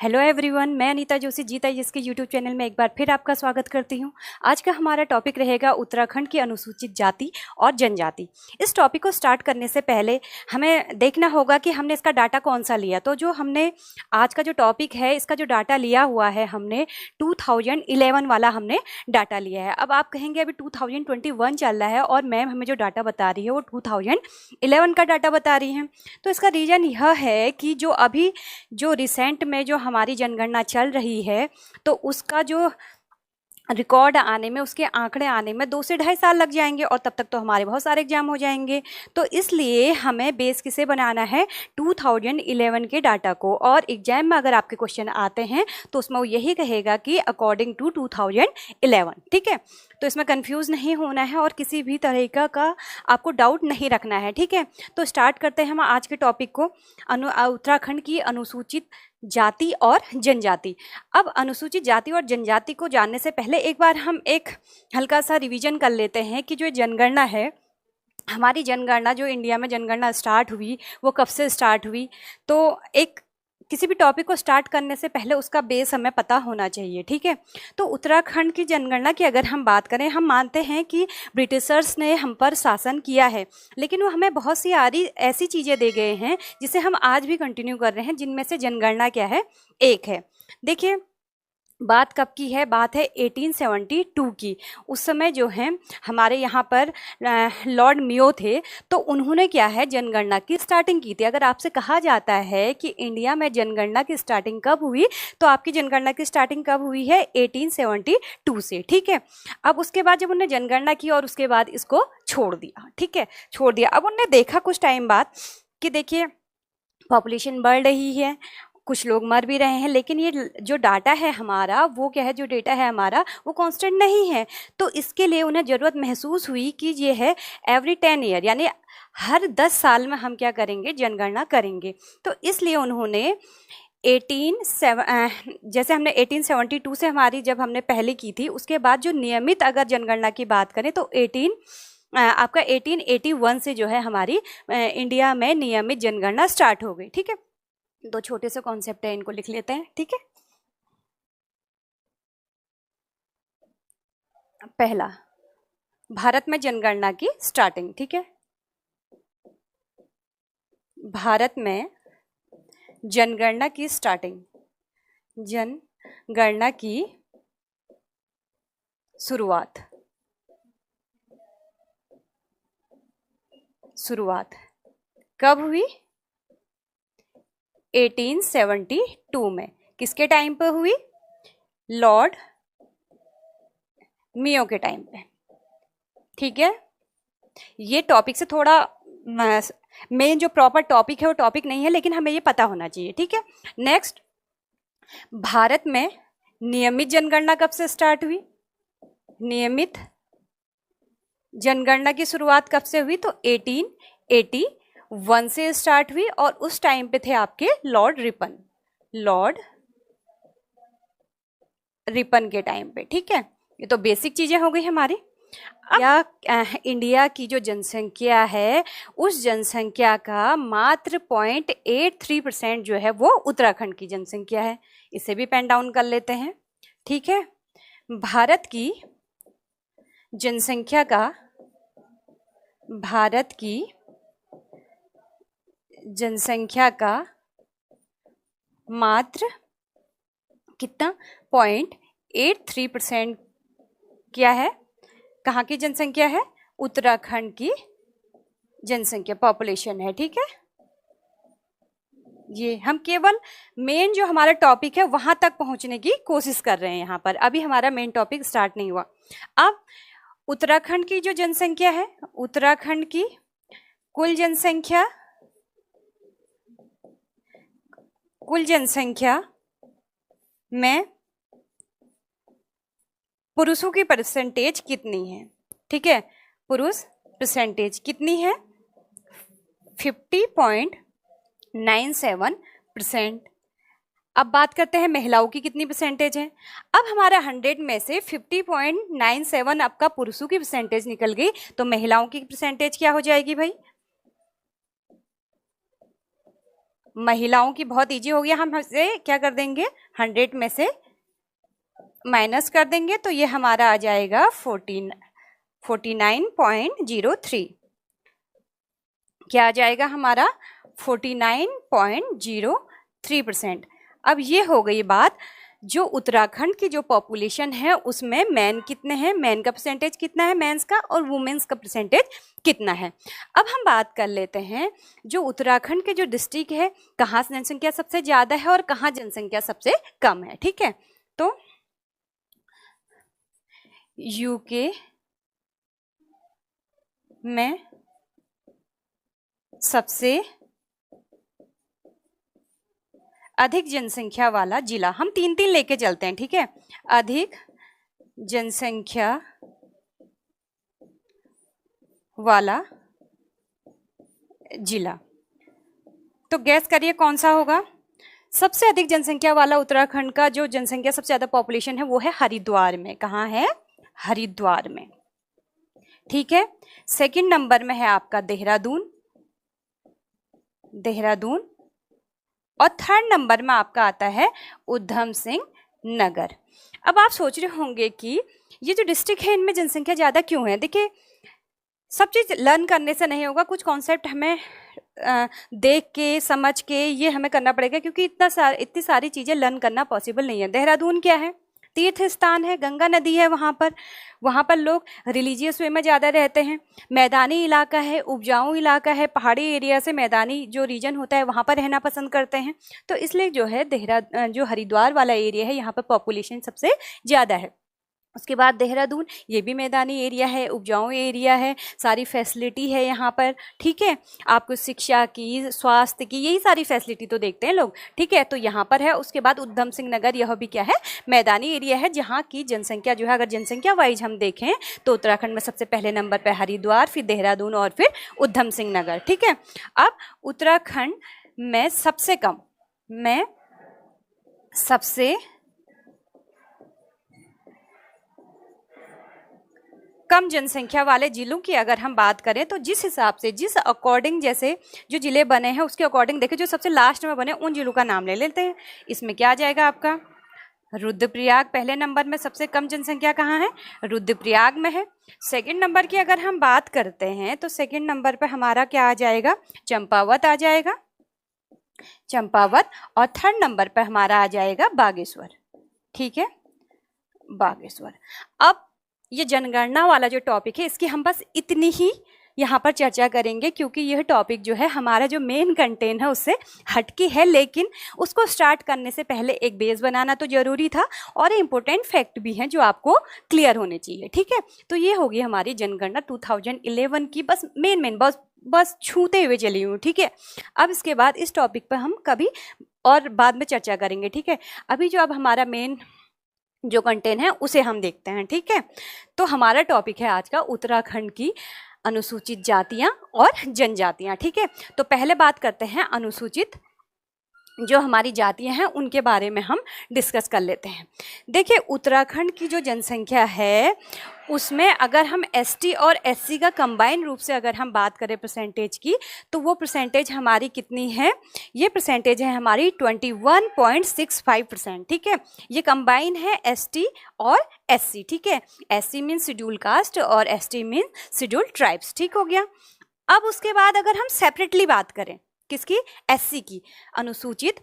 Hello everyone, मैं अनीता जोशी जीता जिसके यूट्यूब चैनल में एक बार फिर आपका स्वागत करती हूं। आज का हमारा टॉपिक रहेगा उत्तराखंड की अनुसूचित जाति और जनजाति। इस टॉपिक को स्टार्ट करने से पहले हमें देखना होगा कि हमने इसका डाटा कौन सा लिया। तो जो हमने आज का जो टॉपिक है, इसका जो डाटा लिया हुआ है, हमने 2011 वाला हमने डाटा लिया है। अब आप कहेंगे अभी 2021 चल रहा है और मैम हमें जो डाटा बता रही है वो 2011 का डाटा बता रही है। तो इसका रीज़न यह है कि जो अभी जो रिसेंट में जो हमारी जनगणना चल रही है, तो उसका जो रिकॉर्ड आने में, उसके आंकड़े आने में 2 से ढाई साल लग जाएंगे और तब तक तो हमारे बहुत सारे एग्जाम हो जाएंगे। तो इसलिए हमें बेस किसे बनाना है, 2011 के डाटा को। और एग्जाम में अगर आपके क्वेश्चन आते हैं तो उसमें वो यही कहेगा कि अकॉर्डिंग टू 2011। ठीक है, तो इसमें कंफ्यूज नहीं होना है और किसी भी तरीका का आपको डाउट नहीं रखना है। ठीक है, तो स्टार्ट करते हैं हम आज के टॉपिक को, उत्तराखंड की अनुसूचित जाति और जनजाति। अब अनुसूचित जाति और जनजाति को जानने से पहले एक बार हम एक हल्का सा रिवीजन कर लेते हैं कि जो जनगणना है, हमारी जनगणना जो इंडिया में जनगणना स्टार्ट हुई वो कब से स्टार्ट हुई। तो एक किसी भी टॉपिक को स्टार्ट करने से पहले उसका बेस हमें पता होना चाहिए। ठीक है, तो उत्तराखंड की जनगणना की अगर हम बात करें, हम मानते हैं कि ब्रिटिशर्स ने हम पर शासन किया है, लेकिन वो हमें बहुत सी ऐसी चीज़ें दे गए हैं जिसे हम आज भी कंटिन्यू कर रहे हैं, जिनमें से जनगणना क्या है, एक है। देखिए, बात कब की है, बात है 1872 की। उस समय जो है हमारे यहाँ पर लॉर्ड मियो थे, तो उन्होंने क्या है जनगणना की स्टार्टिंग की थी। अगर आपसे कहा जाता है कि इंडिया में जनगणना की स्टार्टिंग कब हुई, तो आपकी जनगणना की स्टार्टिंग कब हुई है, 1872 से। ठीक है, अब उसके बाद जब उन्होंने जनगणना की और उसके बाद इसको छोड़ दिया। ठीक है, छोड़ दिया। अब उन्होंने देखा कुछ टाइम बाद कि देखिए पॉपुलेशन बढ़ रही है, कुछ लोग मर भी रहे हैं, लेकिन ये जो डाटा है हमारा, वो क्या है, जो डेटा है हमारा वो कांस्टेंट नहीं है। तो इसके लिए उन्हें ज़रूरत महसूस हुई कि ये है एवरी 10 ईयर, यानी हर 10 साल में हम क्या करेंगे, जनगणना करेंगे। तो इसलिए उन्होंने जैसे हमने 1872 से हमारी जब हमने पहले की थी, उसके बाद जो नियमित अगर जनगणना की बात करें तो 1881 से जो है हमारी इंडिया में नियमित जनगणना स्टार्ट हो गई। ठीक है, 2 छोटे से कॉन्सेप्ट है, इनको लिख लेते हैं। ठीक है, पहला, भारत में जनगणना की स्टार्टिंग। ठीक है, भारत में जनगणना की स्टार्टिंग, जनगणना की शुरुआत कब हुई, 1872 में। किसके टाइम पे हुई, लॉर्ड मियो के टाइम पे। ठीक है, ये टॉपिक से थोड़ा मेन जो प्रॉपर टॉपिक है वो टॉपिक नहीं है, लेकिन हमें ये पता होना चाहिए। ठीक है, नेक्स्ट, भारत में नियमित जनगणना कब से स्टार्ट हुई, नियमित जनगणना की शुरुआत कब से हुई, तो 1881 से स्टार्ट हुई और उस टाइम पे थे आपके लॉर्ड रिपन के टाइम पे। ठीक है, ये तो बेसिक चीजें हो गई हमारी। इंडिया की जो जनसंख्या है, उस जनसंख्या का मात्र 0.83% जो है वो उत्तराखंड की जनसंख्या है। इसे भी पेन डाउन कर लेते हैं। ठीक है, भारत की जनसंख्या का मात्र कितना, 0.83% क्या है, कहाँ की जनसंख्या है, उत्तराखंड की जनसंख्या, पॉपुलेशन है। ठीक है, ये हम केवल मेन जो हमारा टॉपिक है वहां तक पहुंचने की कोशिश कर रहे हैं यहाँ पर, अभी हमारा मेन टॉपिक स्टार्ट नहीं हुआ। अब उत्तराखंड की जो जनसंख्या है, उत्तराखंड की कुल जनसंख्या में पुरुषों की परसेंटेज कितनी है। ठीक है, पुरुष परसेंटेज कितनी है, 50.97%। अब बात करते हैं महिलाओं की कितनी परसेंटेज है। अब हमारा 100 में से 50.97 आपका पुरुषों की परसेंटेज निकल गई, तो महिलाओं की परसेंटेज क्या हो जाएगी भाई, महिलाओं की बहुत इजी हो गया, हम इसे क्या कर देंगे 100 में से माइनस कर देंगे तो ये हमारा आ जाएगा 49.03। क्या आ जाएगा हमारा 49.03%। अब ये हो गई बात, जो उत्तराखंड की जो पॉपुलेशन है उसमें मैन कितने हैं, मैन का परसेंटेज कितना है मेंस का, और वुमेन्स का परसेंटेज कितना है। अब हम बात कर लेते हैं जो उत्तराखंड के जो डिस्ट्रिक्ट है कहाँ जनसंख्या सबसे ज़्यादा है और कहाँ जनसंख्या सबसे कम है। ठीक है, तो यूके में सबसे अधिक जनसंख्या वाला जिला, हम 3-3 लेके चलते हैं, ठीक है। अधिक जनसंख्या वाला जिला, तो गैस करिए कौन सा होगा। सबसे अधिक जनसंख्या वाला उत्तराखंड का जो जनसंख्या सबसे ज्यादा पॉपुलेशन है वो है हरिद्वार में। कहाँ है, हरिद्वार में, ठीक है। सेकंड नंबर में है आपका देहरादून, देहरादून, और थर्ड नंबर में आपका आता है उधम सिंह नगर। अब आप सोच रहे होंगे कि ये जो डिस्ट्रिक्ट है इनमें जनसंख्या ज़्यादा क्यों है। देखिए, सब चीज़ लर्न करने से नहीं होगा, कुछ कॉन्सेप्ट हमें देख के समझ के ये हमें करना पड़ेगा, क्योंकि इतनी सारी चीज़ें लर्न करना पॉसिबल नहीं है। देहरादून क्या है, तीर्थ स्थान है, गंगा नदी है वहाँ पर लोग रिलीजियस वे में ज़्यादा रहते हैं। मैदानी इलाका है, उपजाऊ इलाका है, पहाड़ी एरिया से मैदानी जो रीजन होता है वहाँ पर रहना पसंद करते हैं। तो इसलिए जो है जो हरिद्वार वाला एरिया है यहाँ पर पॉपुलेशन सबसे ज़्यादा है। उसके बाद देहरादून, ये भी मैदानी एरिया है, उपजाऊ एरिया है, सारी फैसिलिटी है यहाँ पर, ठीक है। आपको शिक्षा की, स्वास्थ्य की, यही सारी फैसिलिटी तो देखते हैं लोग, ठीक है, तो यहाँ पर है। उसके बाद उधम सिंह नगर, यह भी क्या है, मैदानी एरिया है, जहाँ की जनसंख्या जो है, अगर जनसंख्या वाइज हम देखें तो उत्तराखंड में सबसे पहले नंबर पर हरिद्वार, फिर देहरादून और फिर उधम सिंह नगर, ठीक है। अब उत्तराखंड में सबसे कम जनसंख्या वाले जिलों की अगर हम बात करें तो जिस हिसाब से, जिस अकॉर्डिंग, जैसे जो जिले बने हैं उसके अकॉर्डिंग देखें, जो सबसे लास्ट में बने उन जिलों का नाम ले लेते हैं। इसमें क्या आ जाएगा आपका रुद्रप्रयाग, पहले नंबर में सबसे कम जनसंख्या कहाँ है, रुद्रप्रयाग में है। सेकंड नंबर की अगर हम बात करते हैं तो सेकंड नंबर पर हमारा क्या आ जाएगा, चंपावत आ जाएगा, चंपावत। और थर्ड नंबर पर हमारा आ जाएगा बागेश्वर, ठीक है, बागेश्वर। अब ये जनगणना वाला जो टॉपिक है इसकी हम बस इतनी ही यहाँ पर चर्चा करेंगे, क्योंकि यह टॉपिक जो है हमारा जो मेन कंटेंट है उससे हटके है, लेकिन उसको स्टार्ट करने से पहले एक बेस बनाना तो जरूरी था, और इम्पोर्टेंट फैक्ट भी हैं जो आपको क्लियर होने चाहिए, ठीक है। तो ये होगी हमारी जनगणना 2011 की, बस मेन बस छूते हुए चली हूँ, ठीक है। अब इसके बाद इस टॉपिक पर हम कभी और बाद में चर्चा करेंगे, ठीक है। अभी जो अब हमारा मेन जो कंटेंट है उसे हम देखते हैं, ठीक है। तो हमारा टॉपिक है आज का उत्तराखंड की अनुसूचित जातियां और जनजातियां, ठीक है। तो पहले बात करते हैं अनुसूचित जो हमारी जातियां हैं उनके बारे में हम डिस्कस कर लेते हैं। देखिए, उत्तराखंड की जो जनसंख्या है उसमें अगर हम एसटी और एससी का कंबाइन रूप से अगर हम बात करें परसेंटेज की, तो वो परसेंटेज हमारी कितनी है, ये परसेंटेज है हमारी 21.65%, ठीक है। ये कंबाइन है एसटी और एससी, ठीक है। एससी मीन्स शेड्यूल कास्ट और एसटी मीन्स शेड्यूल ट्राइब्स, ठीक हो गया। अब उसके बाद अगर हम सेपरेटली बात करें किसकी, एससी की, अनुसूचित,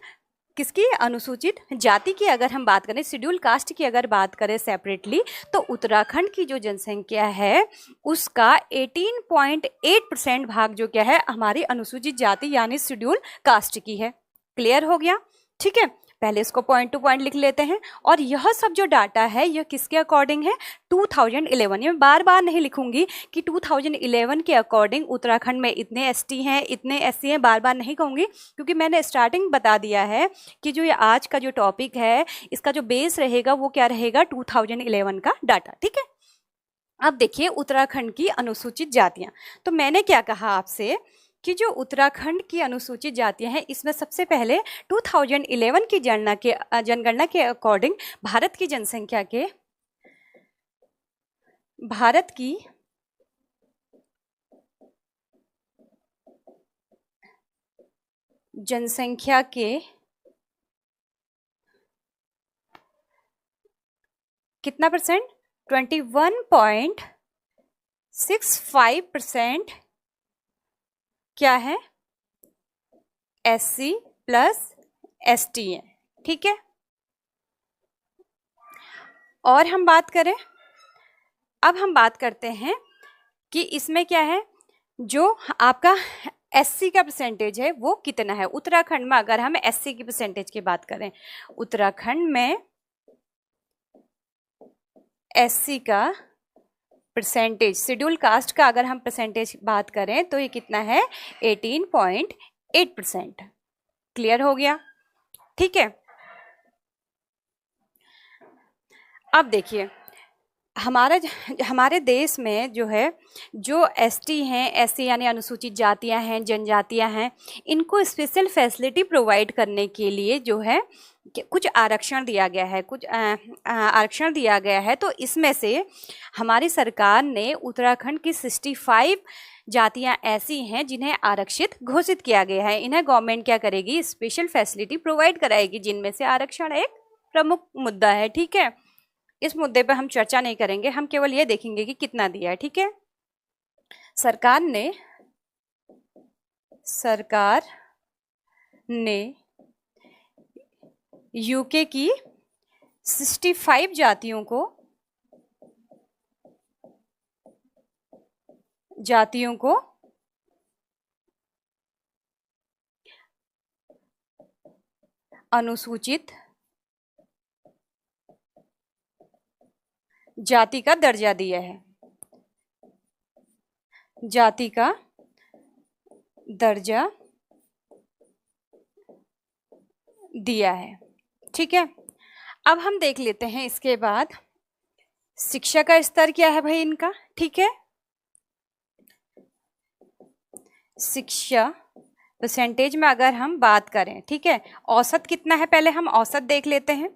किसकी, अनुसूचित जाति की अगर हम बात करें, शेड्यूल कास्ट की अगर बात करें सेपरेटली, तो उत्तराखंड की जो जनसंख्या है उसका 18.8% भाग जो क्या है हमारी अनुसूचित जाति यानी शेड्यूल कास्ट की है। क्लियर हो गया, ठीक है। पहले इसको पॉइंट टू पॉइंट लिख लेते हैं। और यह सब जो डाटा है यह किसके अकॉर्डिंग है, 2011। ये मैं बार बार नहीं लिखूंगी कि 2011 के अकॉर्डिंग उत्तराखंड में इतने एसटी हैं, इतने एससी हैं, बार बार नहीं कहूँगी, क्योंकि मैंने स्टार्टिंग बता दिया है कि जो ये आज का जो टॉपिक है इसका जो बेस रहेगा वो क्या रहेगा, 2011 का डाटा, ठीक है। अब देखिए उत्तराखंड की अनुसूचित जातियाँ, तो मैंने क्या कहा आपसे कि जो उत्तराखंड की अनुसूचित जातियां हैं इसमें सबसे पहले 2011 की जनगणना के अकॉर्डिंग भारत की जनसंख्या के, भारत की जनसंख्या के कितना परसेंट, 21.65% क्या है, SC प्लस ST है। ठीक है, और हम बात करें, अब हम बात करते हैं कि इसमें क्या है, जो आपका SC का परसेंटेज है वो कितना है। उत्तराखंड में अगर हम SC की परसेंटेज की बात करें, उत्तराखंड में SC का परसेंटेज, शेड्यूल कास्ट का अगर हम परसेंटेज बात करें तो ये कितना है, 18.8%। क्लियर हो गया। ठीक है, अब देखिए हमारे देश में जो है, जो ST हैं, SC यानी अनुसूचित जातियां हैं, जनजातियां हैं, इनको स्पेशल फैसिलिटी प्रोवाइड करने के लिए जो है कुछ आरक्षण दिया गया है, आरक्षण दिया गया है। तो इसमें से हमारी सरकार ने उत्तराखंड की 65 जातियां ऐसी हैं जिन्हें आरक्षित घोषित किया गया है। इन्हें गवर्नमेंट क्या करेगी, स्पेशल फैसिलिटी प्रोवाइड कराएगी, जिनमें से आरक्षण एक प्रमुख मुद्दा है। ठीक है, इस मुद्दे पर हम चर्चा नहीं करेंगे, हम केवल ये देखेंगे कि कितना दिया है। ठीक है, सरकार ने यूके की 65 जातियों को अनुसूचित जाति का दर्जा दिया है, जाति का दर्जा दिया है। ठीक है, अब हम देख लेते हैं इसके बाद शिक्षा का स्तर क्या है भाई इनका। ठीक है, शिक्षा परसेंटेज में अगर हम बात करें, ठीक है, औसत कितना है, पहले हम औसत देख लेते हैं।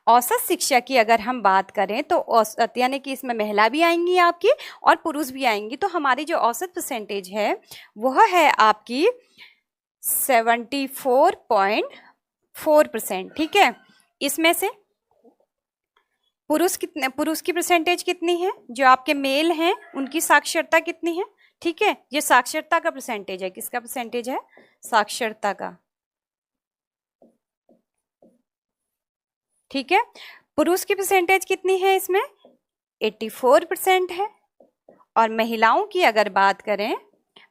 औसत शिक्षा की अगर हम बात करें तो औसत यानी कि इसमें महिला भी आएंगी आपकी और पुरुष भी आएंगी, तो हमारी जो औसत परसेंटेज है वह है आपकी 74.4%। ठीक है, इसमें से पुरुष की परसेंटेज कितनी है, जो आपके मेल हैं उनकी साक्षरता कितनी है। ठीक है, ये साक्षरता का परसेंटेज है, किसका परसेंटेज है, साक्षरता का। ठीक है, पुरुष की परसेंटेज कितनी है इसमें, 84% है। और महिलाओं की अगर बात करें,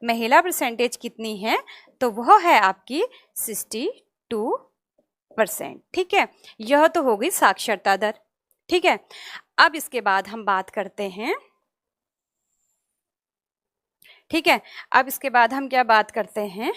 महिला परसेंटेज कितनी है, तो वह है आपकी 62%। ठीक है, यह तो हो गई साक्षरता दर। ठीक है, अब इसके बाद हम बात करते हैं, ठीक है, अब इसके बाद हम क्या बात करते हैं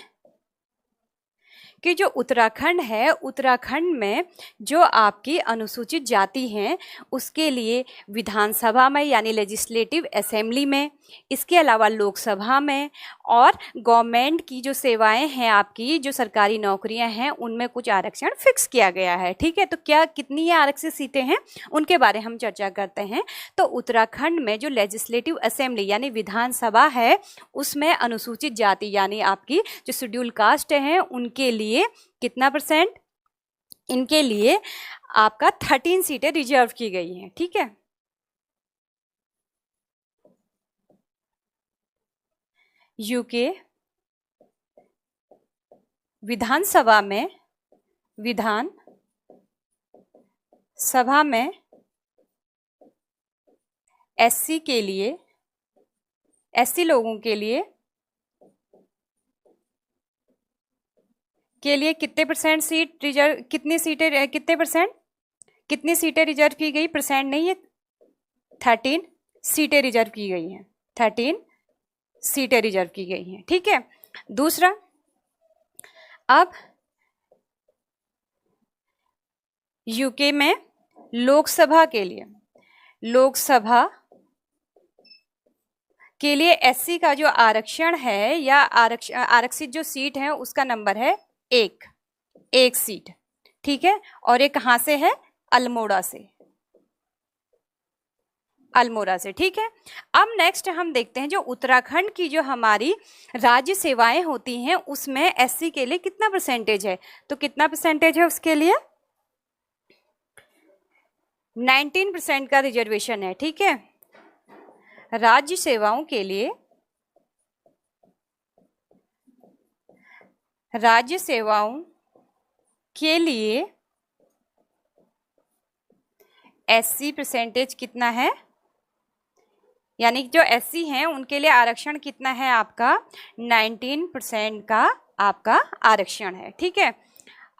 कि जो उत्तराखंड है, उत्तराखंड में जो आपकी अनुसूचित जाति हैं उसके लिए विधानसभा में यानी लेजिस्लेटिव असेंबली में, इसके अलावा लोकसभा में, और गवर्नमेंट की जो सेवाएं हैं, आपकी जो सरकारी नौकरियां हैं, उनमें कुछ आरक्षण फिक्स किया गया है। ठीक है, तो क्या कितनी आरक्षित सीटें हैं उनके बारे हम चर्चा करते हैं। तो उत्तराखंड में जो लेजिस्लेटिव असेंबली यानी विधानसभा है, उसमें अनुसूचित जाति यानी आपकी जो शेड्यूल कास्ट हैं उनके लिए कितना परसेंट, इनके लिए आपका 13 सीटें रिजर्व की गई हैं। ठीक है, यूके विधानसभा में SC के लिए, SC लोगों के लिए कितने परसेंट सीट रिजर्व, कितनी सीटें रिजर्व की गई, परसेंट नहीं है, 13 सीटें रिजर्व की गई हैं, 13 सीटें रिजर्व की गई हैं। ठीक है, दूसरा, अब यूके में लोकसभा के लिए SC का जो आरक्षण है या आरक्षित जो सीट है उसका नंबर है एक सीट। ठीक है, और ये कहां से है, अल्मोड़ा से। अल्मोड़ा से, ठीक है। अब नेक्स्ट हम देखते हैं जो उत्तराखंड की जो हमारी राज्य सेवाएं होती हैं उसमें एससी के लिए कितना परसेंटेज है, तो कितना परसेंटेज है उसके लिए 19% का रिजर्वेशन है, ठीक है। राज्य सेवाओं के लिए, राज्य सेवाओं के लिए एससी परसेंटेज कितना है, यानी जो एससी हैं उनके लिए आरक्षण कितना है आपका 19% का आपका आरक्षण है, ठीक है।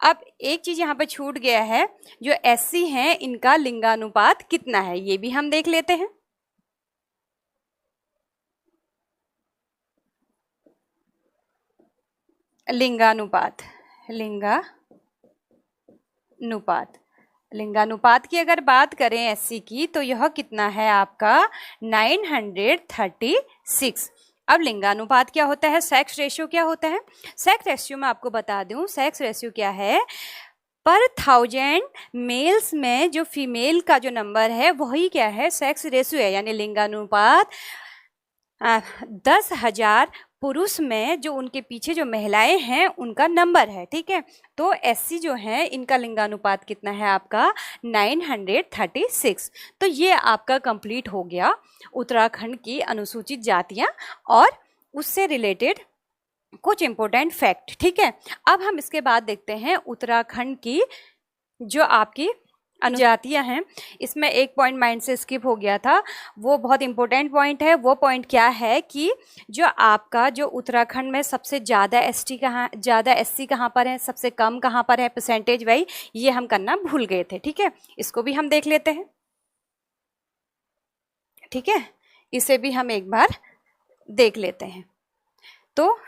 अब एक चीज यहाँ पे छूट गया है, जो एससी हैं इनका लिंगानुपात कितना है, ये भी हम देख लेते हैं। लिंगानुपात, लिंगानुपात की अगर बात करें एससी की तो यह कितना है आपका 936। अब लिंगानुपात क्या होता है, सेक्स रेशियो क्या होता है, सेक्स रेशियो मैं आपको बता दूं, सेक्स रेशियो क्या है, पर 1000 मेल्स में जो फीमेल का जो नंबर है वही क्या है सेक्स रेशियो है, यानी लिंगानुपात 10,000 पुरुष में जो उनके पीछे जो महिलाएं हैं उनका नंबर है, ठीक है। तो एससी जो है इनका लिंगानुपात कितना है आपका 936। तो ये आपका कंप्लीट हो गया उत्तराखंड की अनुसूचित जातियां और उससे रिलेटेड कुछ इंपॉर्टेंट फैक्ट, ठीक है। अब हम इसके बाद देखते हैं उत्तराखंड की जो आपकी अनुजातियां हैं, इसमें एक पॉइंट माइंड से स्किप हो गया था, वो बहुत इंपॉर्टेंट पॉइंट है। वो पॉइंट क्या है कि जो आपका जो उत्तराखंड में सबसे ज़्यादा एसटी कहाँ, ज़्यादा एससी कहाँ पर है, सबसे कम कहाँ पर है परसेंटेज वाइज, ये हम करना भूल गए थे, ठीक है। इसको भी हम देख लेते हैं, ठीक है, इसे भी हम एक बार देख लेते हैं। तो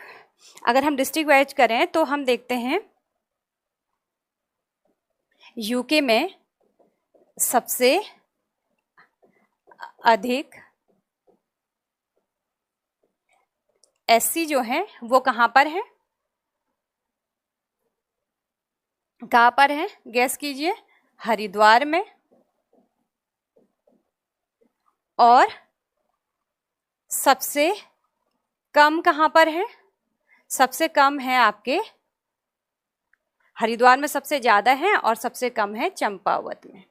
अगर हम डिस्ट्रिक्ट वाइज करें तो हम देखते हैं यूके में सबसे अधिक एससी जो है वो कहां पर है, कहां पर है गैस कीजिए, हरिद्वार में। और सबसे कम कहां पर है, सबसे कम है आपके हरिद्वार में, सबसे ज्यादा है और सबसे कम है चंपावत में,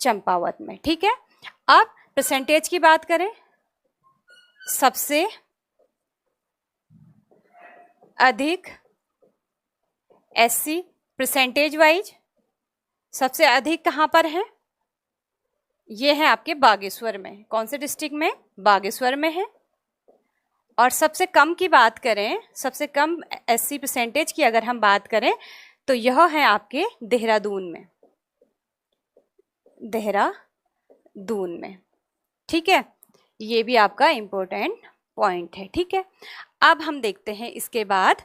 चंपावत में, ठीक है। अब परसेंटेज की बात करें, सबसे अधिक एससी परसेंटेज वाइज सबसे अधिक कहां पर है, ये है आपके बागेश्वर में। कौन से डिस्ट्रिक्ट में, बागेश्वर में है। और सबसे कम की बात करें, सबसे कम एससी परसेंटेज की अगर हम बात करें तो यह है आपके देहरादून में, देहरादून में, ठीक है। ये भी आपका इंपॉर्टेंट पॉइंट है, ठीक है। अब हम देखते हैं इसके बाद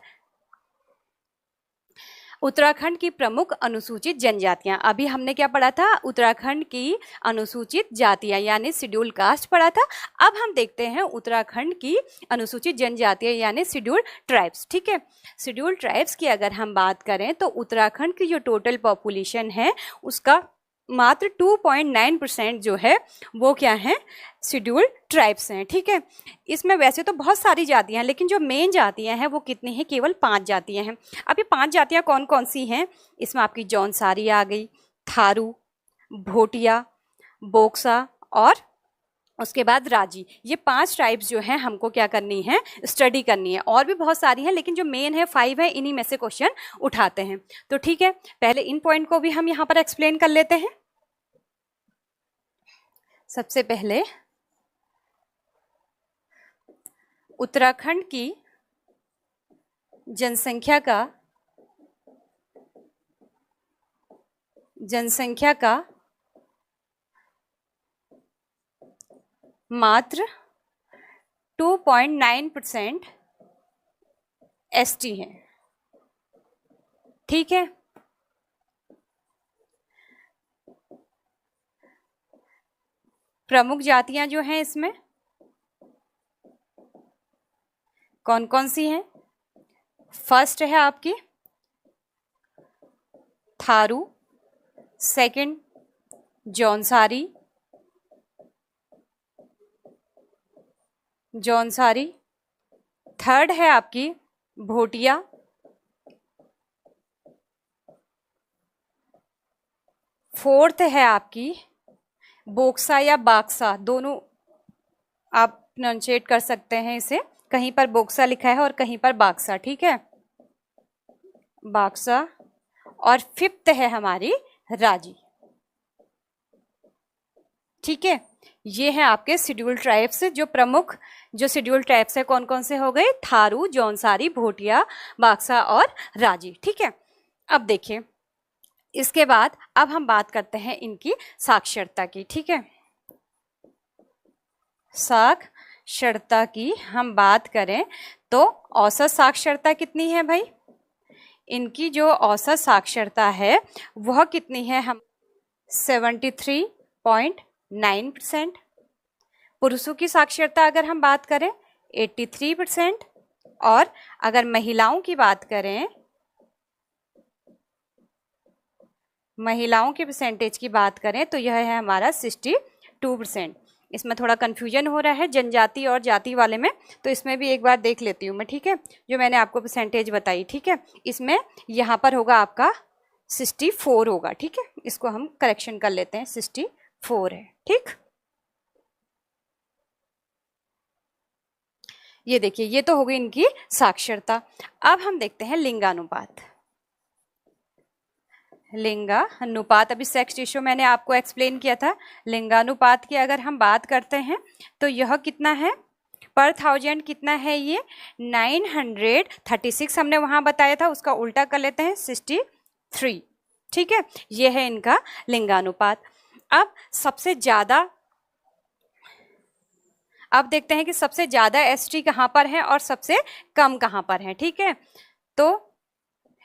उत्तराखंड की प्रमुख अनुसूचित जनजातियां। अभी हमने क्या पढ़ा था, उत्तराखंड की अनुसूचित जातियां यानी शेड्यूल कास्ट पढ़ा था। अब हम देखते हैं उत्तराखंड की अनुसूचित जनजातियां यानी शेड्यूल ट्राइब्स, ठीक है। शेड्यूल ट्राइब्स की अगर हम बात करें तो उत्तराखंड की जो टोटल पॉपुलेशन है उसका मात्र 2.9% जो है वो क्या है, शेड्यूल ट्राइब्स हैं, ठीक है। इसमें वैसे तो बहुत सारी जातियां हैं लेकिन जो मेन जातियां हैं वो कितनी हैं, केवल 5 जातियां हैं। अब ये 5 जातियां कौन कौन सी हैं, इसमें आपकी जौनसारी आ गई, थारू, भोटिया, बोक्सा और उसके बाद राजी। ये 5 ट्राइब्स जो हैं हमको क्या करनी है, स्टडी करनी है। और भी बहुत सारी हैं लेकिन जो मेन है 5 है, इन्हीं में से क्वेश्चन उठाते हैं। तो ठीक है, पहले इन पॉइंट को भी हम यहाँ पर एक्सप्लेन कर लेते हैं। सबसे पहले उत्तराखंड की जनसंख्या का मात्र 2.9% एसटी है, ठीक है। प्रमुख जातियां जो हैं इसमें कौन कौन सी हैं, फर्स्ट है आपकी थारू, सेकंड जौनसारी, जौनसारी। थर्ड है आपकी भोटिया, फोर्थ है आपकी बोक्सा या बाक्सा, दोनों आप प्रोनाउंशिएट कर सकते हैं इसे, कहीं पर बोक्सा लिखा है और कहीं पर बाक्सा, ठीक है, बाक्सा। और फिफ्थ है हमारी राजी, ठीक है। ये हैं आपके शेड्यूल ट्राइब्स, जो प्रमुख जो शेड्यूल ट्राइब्स है कौन कौन से हो गए, थारू, जौनसारी, भोटिया, बाक्सा और राजी, ठीक है। अब देखिए इसके बाद अब हम बात करते हैं इनकी साक्षरता की, ठीक है। साक्षरता की हम बात करें तो औसत साक्षरता कितनी है भाई, इनकी जो औसत साक्षरता है वह कितनी है, हम 73.9%। पुरुषों की साक्षरता अगर हम बात करें 83%, और अगर महिलाओं की बात करें, महिलाओं के परसेंटेज की बात करें तो यह है हमारा 62%। इसमें थोड़ा कन्फ्यूजन हो रहा है जनजाति और जाति वाले में, तो इसमें भी एक बार देख लेती हूँ मैं, ठीक है, जो मैंने आपको परसेंटेज बताई, ठीक है। इसमें यहाँ पर होगा आपका 64 होगा, ठीक है, इसको हम करेक्शन कर लेते हैं, 64 है, ठीक। ये देखिए ये तो हो गई इनकी साक्षरता। अब हम देखते हैं लिंगानुपात। लिंगानुपात, अभी सेक्स रेशियो मैंने आपको एक्सप्लेन किया था। लिंगानुपात की अगर हम बात करते हैं तो यह कितना है, पर थाउजेंड कितना है, ये 936 हमने वहां बताया था, उसका उल्टा कर लेते हैं 63, ठीक है। ये है इनका लिंगानुपात। अब सबसे ज्यादा, अब देखते हैं कि सबसे ज्यादा एसटी कहां पर है और सबसे कम कहां पर है, ठीक है। तो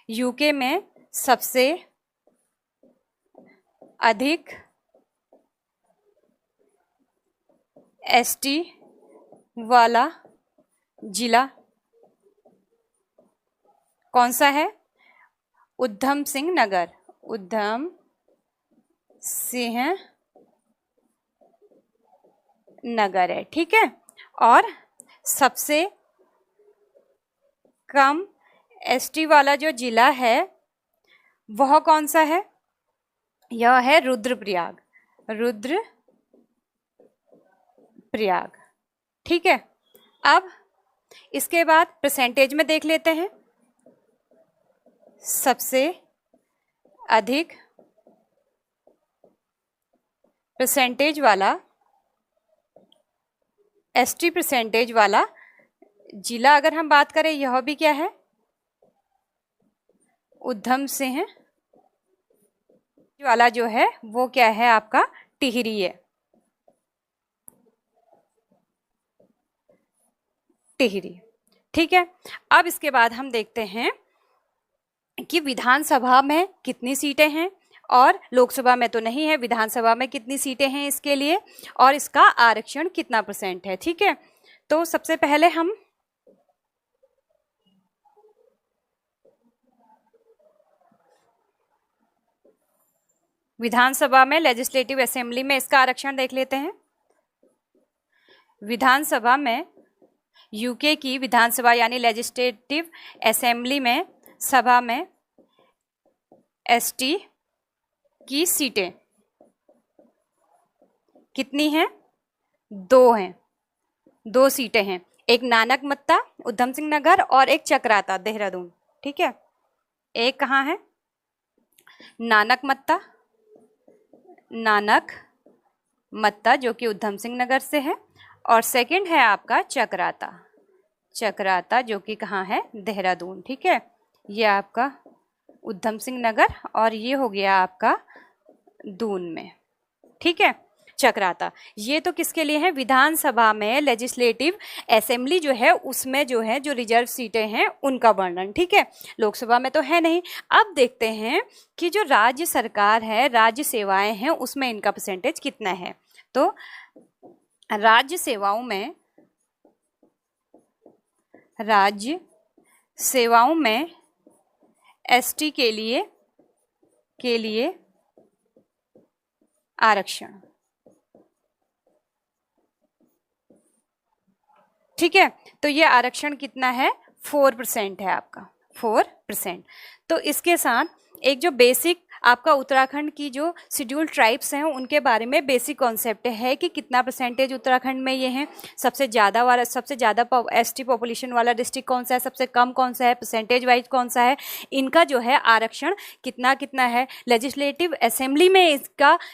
यूके में सबसे अधिक एसटी वाला जिला कौन सा है, उधम सिंह नगर, उधम सिंह नगर है, ठीक है। और सबसे कम एसटी वाला जो जिला है वह कौन सा है, यह है रुद्रप्रयाग, रुद्रप्रयाग, ठीक है। अब इसके बाद परसेंटेज में देख लेते हैं, सबसे अधिक परसेंटेज वाला एसटी परसेंटेज वाला जिला अगर हम बात करें, यह भी क्या है, उधम सिंह वाला जो है वो क्या है आपका, टिहरी है, टिहरी, ठीक है। अब इसके बाद हम देखते हैं कि विधानसभा में कितनी सीटें हैं, और लोकसभा में तो नहीं है, विधानसभा में कितनी सीटें हैं इसके लिए, और इसका आरक्षण कितना % है, ठीक है। तो सबसे पहले हम विधानसभा में, लेजिस्लेटिव असेंबली में इसका आरक्षण देख लेते हैं। विधानसभा में, यूके की विधानसभा यानी लेजिस्लेटिव असेंबली में, सभा में एसटी की सीटें कितनी हैं, 2 हैं, 2 सीटें हैं, एक नानक मत्ता उधम सिंह नगर और एक चक्राता देहरादून, ठीक है। एक कहाँ है, नानक मत्ता, नानक मत्ता जो कि उधम सिंह नगर से है, और सेकंड है आपका चक्राता, चक्राता जो कि कहाँ है, देहरादून, ठीक है। ये आपका उधम सिंह नगर और ये हो गया आपका दून में, ठीक है, चक्राता। ये तो किसके लिए है, विधानसभा में लेजिस्लेटिव असेंबली जो है उसमें जो है जो रिजर्व सीटें हैं उनका वर्णन, ठीक है। लोकसभा में तो है नहीं। अब देखते हैं कि जो राज्य सरकार है, राज्य सेवाएं हैं, उसमें इनका परसेंटेज कितना है। तो राज्य सेवाओं में, राज्य सेवाओं में एसटी के लिए आरक्षण। ठीक है, तो ये आरक्षण कितना है, 4% है आपका, 4%। तो इसके साथ एक जो बेसिक आपका उत्तराखंड की जो शेड्यूल्ड ट्राइब्स हैं उनके बारे में बेसिक कॉन्सेप्ट है कि कितना परसेंटेज उत्तराखंड में ये हैं, सबसे ज़्यादा एसटी पॉपुलेशन वाला डिस्ट्रिक्ट कौन सा है, सबसे कम कौन सा है, परसेंटेज वाइज कौन सा है, इनका जो है आरक्षण कितना कितना है, लेजिस्लेटिव असेंबली में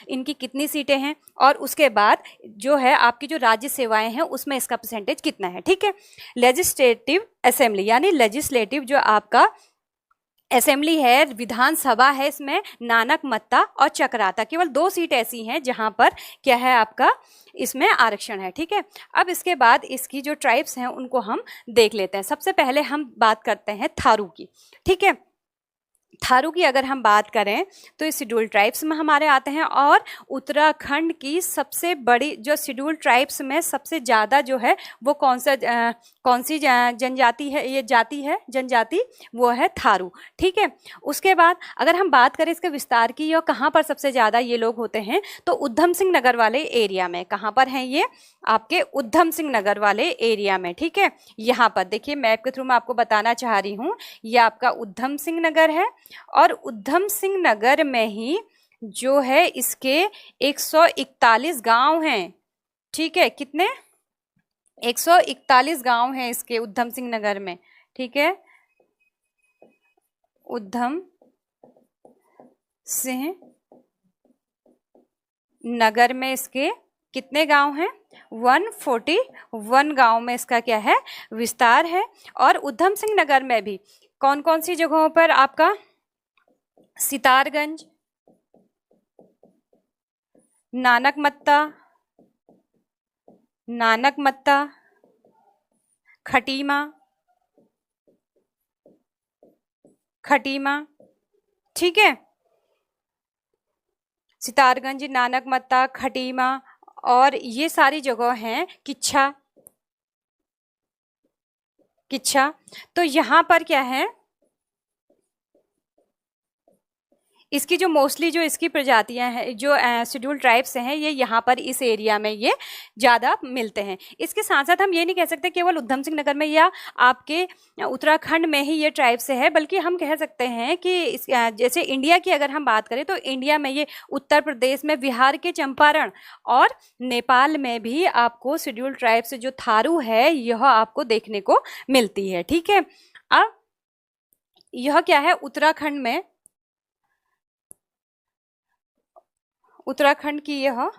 इनकी कितनी सीटें हैं, और उसके बाद जो है आपकी जो राज्य सेवाएं हैं उसमें इसका परसेंटेज कितना है। ठीक है, लेजिस्लेटिव असेंबली यानी लेजिस्लेटिव जो आपका असेंबली है, विधानसभा है, इसमें नानक मत्ता और चकराता केवल 2 सीट ऐसी हैं जहां पर क्या है आपका इसमें आरक्षण है। ठीक है, अब इसके बाद इसकी जो ट्राइब्स हैं उनको हम देख लेते हैं। सबसे पहले हम बात करते हैं थारू की। ठीक है, थारू की अगर हम बात करें तो इस शेड्यूल्ड ट्राइब्स में हमारे आते हैं, और उत्तराखंड की सबसे बड़ी जो शेड्यूल्ड ट्राइब्स में सबसे ज़्यादा जो है वो कौन सी जनजाति है, ये जनजाति वो है थारू। ठीक है, उसके बाद अगर हम बात करें इसके विस्तार की और कहाँ पर सबसे ज़्यादा ये लोग होते हैं तो उधम सिंह नगर वाले एरिया में। कहाँ पर हैं ये, आपके उधम सिंह नगर वाले एरिया में। ठीक है, यहाँ पर देखिए मैप के थ्रू मैं आपको बताना चाह रही हूँ, ये आपका उधम सिंह नगर है, और उधम सिंह नगर में ही जो है इसके 141 गांव हैं। ठीक है, कितने, 141 गांव हैं इसके उधम सिंह नगर में। ठीक है, उधम सिंह नगर में इसके कितने गांव हैं, 141 गांव में इसका क्या है विस्तार है। और उधम सिंह नगर में भी कौन कौन सी जगहों पर आपका, सितारगंज, नानक मत्ता, खटीमा। ठीक है, सितारगंज, नानक मत्ता, खटीमा, और ये सारी जगह हैं किच्छा। तो यहाँ पर क्या है, इसकी जो मोस्टली जो इसकी प्रजातियां हैं, जो शेड्यूल्ड ट्राइब्स हैं, ये यहाँ पर इस एरिया में ये ज़्यादा मिलते हैं। इसके साथ साथ हम ये नहीं कह सकते केवल उधम सिंह नगर में या आपके उत्तराखंड में ही ये ट्राइब्स है, बल्कि हम कह सकते हैं कि जैसे इंडिया की अगर हम बात करें तो इंडिया में ये उत्तर प्रदेश में, बिहार के चंपारण और नेपाल में भी आपको शेड्यूल्ड ट्राइब्स जो थारू है यह आपको देखने को मिलती है। ठीक है, अब यह क्या है, उत्तराखंड की यह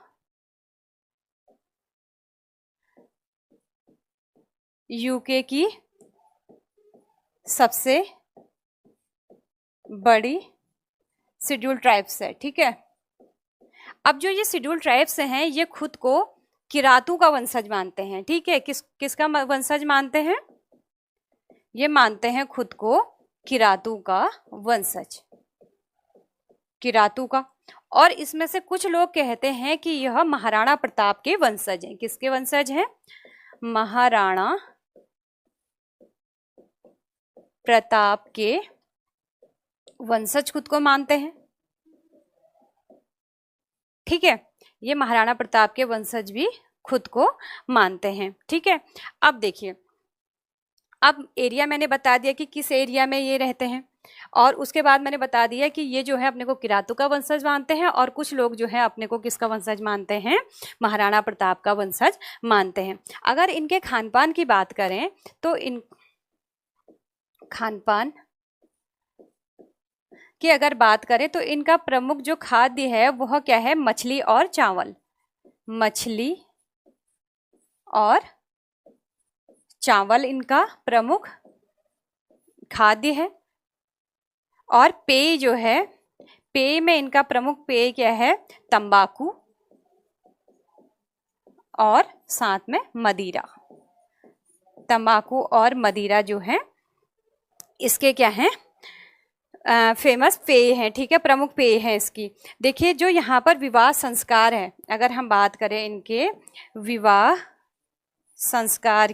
यूके की सबसे बड़ी शेड्यूल्ड ट्राइब्स है। ठीक है, अब जो ये शेड्यूल्ड ट्राइब्स हैं ये खुद को किरातू का वंशज मानते हैं। ठीक है, किसका वंशज मानते हैं, ये मानते हैं खुद को किरातू का वंशज, किरातू का। और इसमें से कुछ लोग कहते हैं कि यह महाराणा प्रताप के वंशज हैं। किसके वंशज हैं, महाराणा प्रताप के वंशज खुद को मानते हैं। ठीक है, ये महाराणा प्रताप के वंशज भी खुद को मानते हैं। ठीक है, अब देखिए, अब एरिया मैंने बता दिया कि किस एरिया में ये रहते हैं, और उसके बाद मैंने बता दिया कि ये जो है अपने को किरातू का वंशज मानते हैं, और कुछ लोग जो है अपने को किसका वंशज मानते हैं, महाराणा प्रताप का वंशज मानते हैं। अगर इनके खान पान की बात करें तो इन खान पान की अगर बात करें तो इनका प्रमुख जो खाद्य है वह क्या है, मछली और चावल, मछली और चावल इनका प्रमुख खाद्य है। और पेय जो है, पेय में इनका प्रमुख पेय क्या है, तंबाकू और साथ में मदिरा। तंबाकू और मदिरा जो है इसके क्या हैं, फेमस पेय हैं। ठीक है, प्रमुख पेय है इसकी। देखिए जो यहाँ पर विवाह संस्कार है, अगर हम बात करें इनके विवाह संस्कार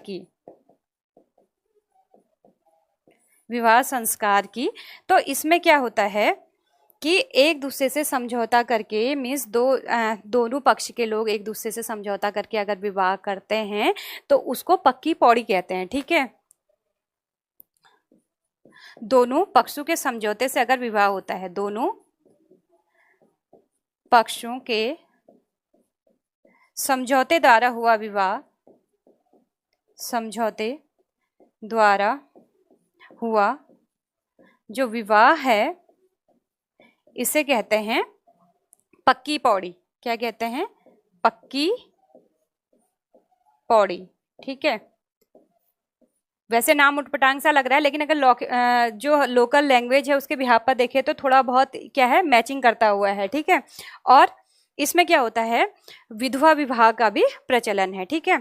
की, तो इसमें क्या होता है कि एक दूसरे से समझौता करके मीन्स दोनों पक्ष के लोग एक दूसरे से समझौता करके अगर विवाह करते हैं तो उसको पक्की पौड़ी कहते हैं। ठीक है, दोनों पक्षों के समझौते से अगर विवाह होता है, दोनों पक्षों के समझौते द्वारा हुआ विवाह, समझौते द्वारा हुआ जो विवाह है इसे कहते हैं पक्की पौड़ी। क्या कहते हैं? पक्की पौड़ी। ठीक है, वैसे नाम उटपटांग सा लग रहा है, लेकिन अगर जो लोकल लैंग्वेज है उसके बिहाफ पर देखें तो थोड़ा बहुत क्या है, मैचिंग करता हुआ है। ठीक है, और इसमें क्या होता है, विधवा विवाह का भी प्रचलन है। ठीक है,